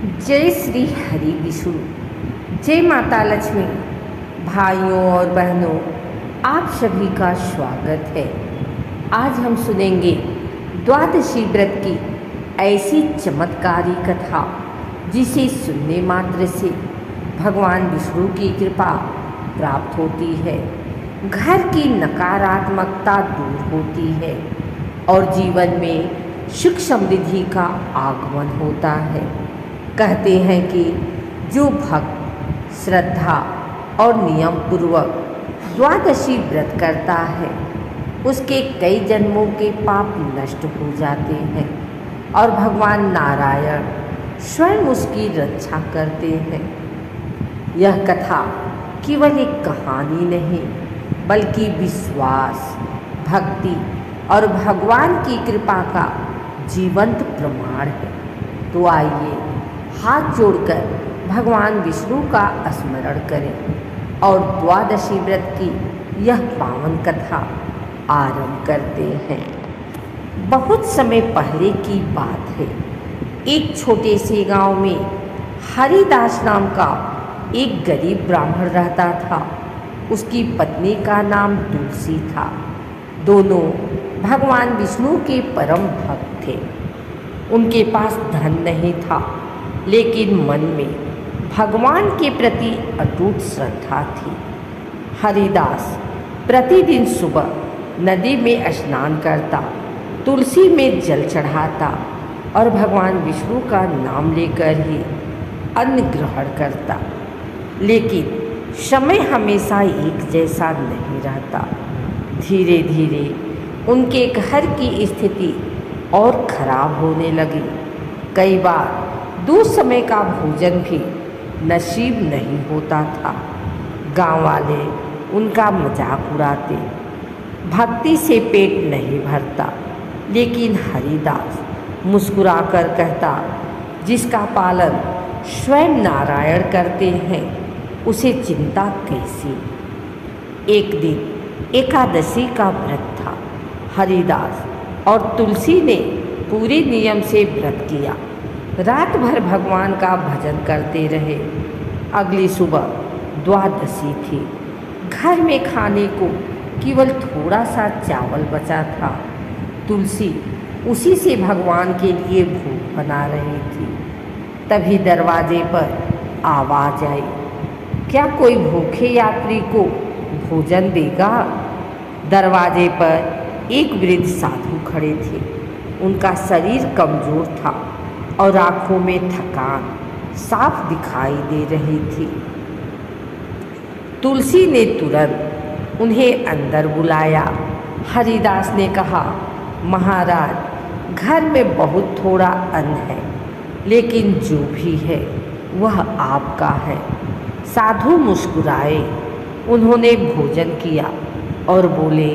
जय श्री हरि विष्णु। जय माता लक्ष्मी। भाइयों और बहनों, आप सभी का स्वागत है। आज हम सुनेंगे द्वादशी व्रत की ऐसी चमत्कारी कथा जिसे सुनने मात्र से भगवान विष्णु की कृपा प्राप्त होती है, घर की नकारात्मकता दूर होती है और जीवन में सुख समृद्धि का आगमन होता है। कहते हैं कि जो भक्त श्रद्धा और नियम पूर्वक द्वादशी व्रत करता है उसके कई जन्मों के पाप नष्ट हो जाते हैं और भगवान नारायण स्वयं उसकी रक्षा करते हैं। यह कथा केवल एक कहानी नहीं बल्कि विश्वास, भक्ति और भगवान की कृपा का जीवंत प्रमाण है। तो आइए हाथ जोड़कर भगवान विष्णु का स्मरण करें और द्वादशी व्रत की यह पावन कथा आरंभ करते हैं। बहुत समय पहले की बात है। एक छोटे से गांव में हरिदास नाम का एक गरीब ब्राह्मण रहता था। उसकी पत्नी का नाम तुलसी था। दोनों भगवान विष्णु के परम भक्त थे। उनके पास धन नहीं था, लेकिन मन में भगवान के प्रति अटूट श्रद्धा थी। हरिदास प्रतिदिन सुबह नदी में स्नान करता, तुलसी में जल चढ़ाता और भगवान विष्णु का नाम लेकर ही अन्न ग्रहण करता। लेकिन समय हमेशा एक जैसा नहीं रहता। धीरे धीरे उनके घर की स्थिति और खराब होने लगी। कई बार 2 समय का भोजन भी नसीब नहीं होता था। गांव वाले उनका मजाक उड़ाते, भक्ति से पेट नहीं भरता। लेकिन हरिदास मुस्कुराकर कहता, जिसका पालन स्वयं नारायण करते हैं उसे चिंता कैसी। एक दिन एकादशी का व्रत था। हरिदास और तुलसी ने पूरे नियम से व्रत किया। रात भर भगवान का भजन करते रहे। अगली सुबह द्वादशी थी। घर में खाने को केवल थोड़ा सा चावल बचा था। तुलसी उसी से भगवान के लिए भोग बना रही थी। तभी दरवाजे पर आवाज आई, क्या कोई भूखे यात्री को भोजन देगा। दरवाजे पर एक वृद्ध साधु खड़े थे। उनका शरीर कमजोर था और आंखों में थकान साफ दिखाई दे रही थी। तुलसी ने तुरंत उन्हें अंदर बुलाया। हरिदास ने कहा, महाराज, घर में बहुत थोड़ा अन्न है, लेकिन जो भी है वह आपका है। साधु मुस्कुराए। उन्होंने भोजन किया और बोले,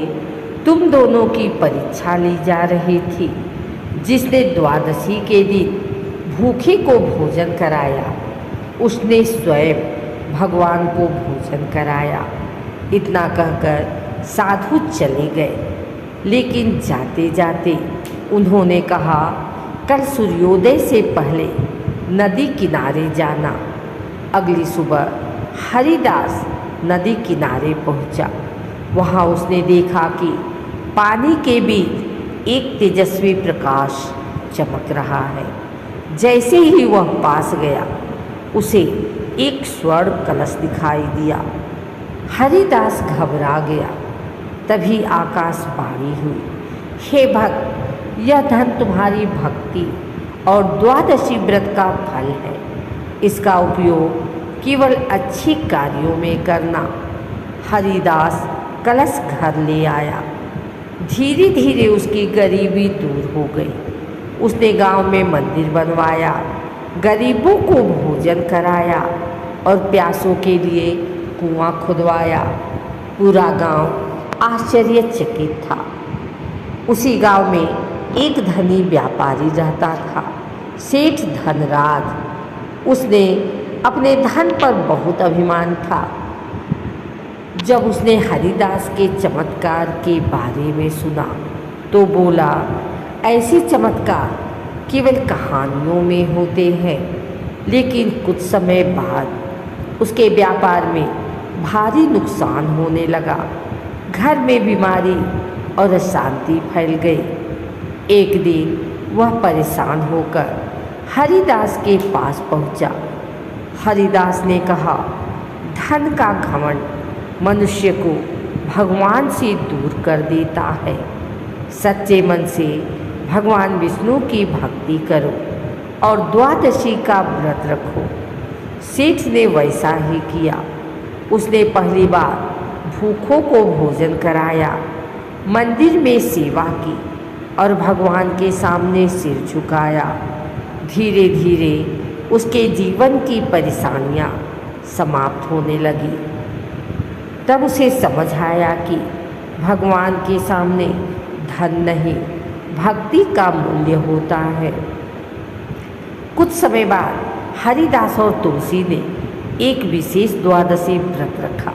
तुम दोनों की परीक्षा ली जा रही थी। जिसने द्वादशी के दिन भूखे को भोजन कराया उसने स्वयं भगवान को भोजन कराया। इतना कहकर साधु चले गए। लेकिन जाते जाते उन्होंने कहा, कल सूर्योदय से पहले नदी किनारे जाना। अगली सुबह हरिदास नदी किनारे पहुंचा। वहां उसने देखा कि पानी के बीच एक तेजस्वी प्रकाश चमक रहा है। जैसे ही वह पास गया उसे एक स्वर्ण कलश दिखाई दिया। हरिदास घबरा गया। तभी आकाशवाणी हुई, हे भक्त, यह धन तुम्हारी भक्ति और द्वादशी व्रत का फल है। इसका उपयोग केवल अच्छी कार्यों में करना। हरिदास कलश घर ले आया। धीरे धीरे उसकी गरीबी दूर हो गई। उसने गांव में मंदिर बनवाया, गरीबों को भोजन कराया और प्यासों के लिए कुआं खुदवाया। पूरा गांव आश्चर्यचकित था। उसी गांव में एक धनी व्यापारी रहता था, सेठ धनराज। उसने अपने धन पर बहुत अभिमान था। जब उसने हरिदास के चमत्कार के बारे में सुना तो बोला, ऐसे चमत्कार केवल कहानियों में होते हैं, लेकिन कुछ समय बाद उसके व्यापार में भारी नुकसान होने लगा। घर में बीमारी और अशांति फैल गई। एक दिन वह परेशान होकर हरिदास के पास पहुंचा। हरिदास ने कहा, धन का घमंड मनुष्य को भगवान से दूर कर देता है। सच्चे मन से भगवान विष्णु की भक्ति करो और द्वादशी का व्रत रखो। सेठ ने वैसा ही किया। उसने पहली बार भूखों को भोजन कराया, मंदिर में सेवा की और भगवान के सामने सिर झुकाया। धीरे धीरे उसके जीवन की परेशानियां समाप्त होने लगी। तब उसे समझ आया कि भगवान के सामने धन नहीं, भक्ति का मूल्य होता है। कुछ समय बाद हरिदास और तुलसी ने एक विशेष द्वादशी व्रत रखा।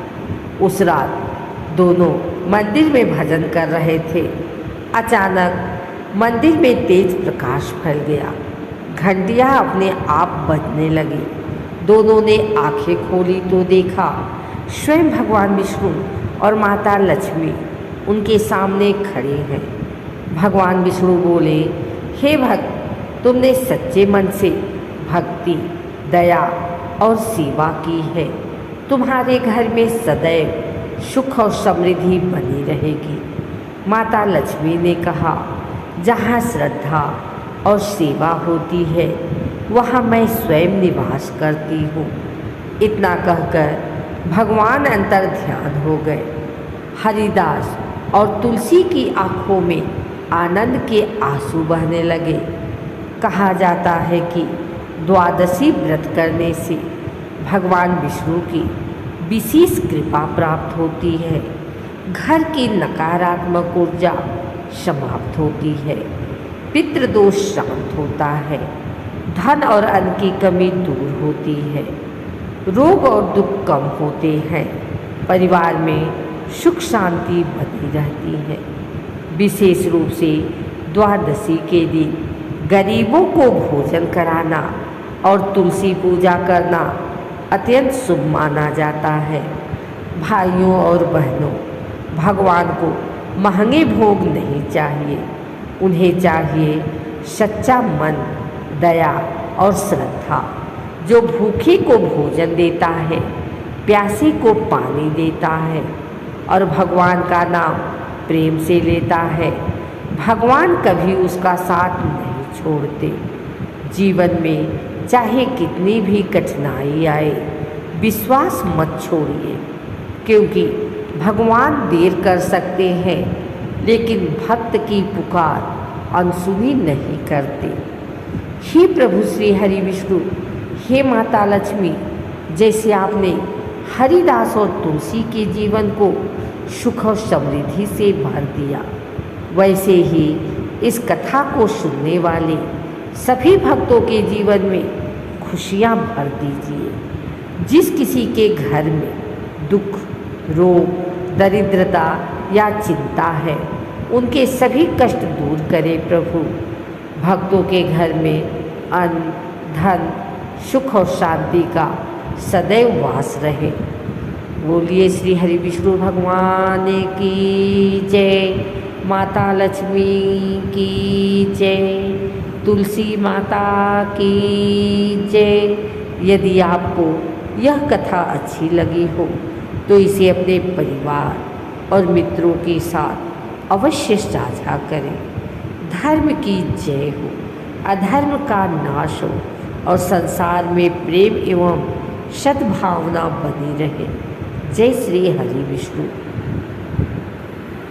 उस रात दोनों मंदिर में भजन कर रहे थे। अचानक मंदिर में तेज प्रकाश फैल गया। घंटियां अपने आप बजने लगी। दोनों ने आंखें खोली तो देखा स्वयं भगवान विष्णु और माता लक्ष्मी उनके सामने खड़े हैं। भगवान विष्णु बोले, हे भक्त, तुमने सच्चे मन से भक्ति, दया और सेवा की है। तुम्हारे घर में सदैव सुख और समृद्धि बनी रहेगी। माता लक्ष्मी ने कहा, जहाँ श्रद्धा और सेवा होती है वहाँ मैं स्वयं निवास करती हूँ। इतना कहकर भगवान अंतर ध्यान हो गए। हरिदास और तुलसी की आँखों में आनंद के आंसू बहने लगे। कहा जाता है कि द्वादशी व्रत करने से भगवान विष्णु की विशेष कृपा प्राप्त होती है। घर की नकारात्मक ऊर्जा समाप्त होती है, पितृदोष शांत होता है, धन और अन्न की कमी दूर होती है, रोग और दुख कम होते हैं, परिवार में सुख शांति बनी रहती है। विशेष रूप से द्वादशी के दिन गरीबों को भोजन कराना और तुलसी पूजा करना अत्यंत शुभ माना जाता है। भाइयों और बहनों, भगवान को महंगे भोग नहीं चाहिए। उन्हें चाहिए सच्चा मन, दया और श्रद्धा। जो भूखे को भोजन देता है, प्यासे को पानी देता है और भगवान का नाम प्रेम से लेता है, भगवान कभी उसका साथ नहीं छोड़ते। जीवन में चाहे कितनी भी कठिनाई आए, विश्वास मत छोड़िए, क्योंकि भगवान देर कर सकते हैं लेकिन भक्त की पुकार अनसुनी नहीं करते। हे प्रभु श्री हरि विष्णु, हे माता लक्ष्मी, जैसे आपने हरिदास और तुलसी के जीवन को सुख और समृद्धि से भर दिया, वैसे ही इस कथा को सुनने वाले सभी भक्तों के जीवन में खुशियाँ भर दीजिए। जिस किसी के घर में दुख, रोग, दरिद्रता या चिंता है, उनके सभी कष्ट दूर करे प्रभु। भक्तों के घर में अन्न, धन, सुख और शांति का सदैव वास रहे। बोलिए श्री हरि विष्णु भगवान की जय, माता लक्ष्मी की जय, तुलसी माता की जय। यदि आपको यह कथा अच्छी लगी हो तो इसे अपने परिवार और मित्रों के साथ अवश्य साझा करें। धर्म की जय हो, अधर्म का नाश हो और संसार में प्रेम एवं सद्भावना बनी रहे। जय श्री हरि विष्णु।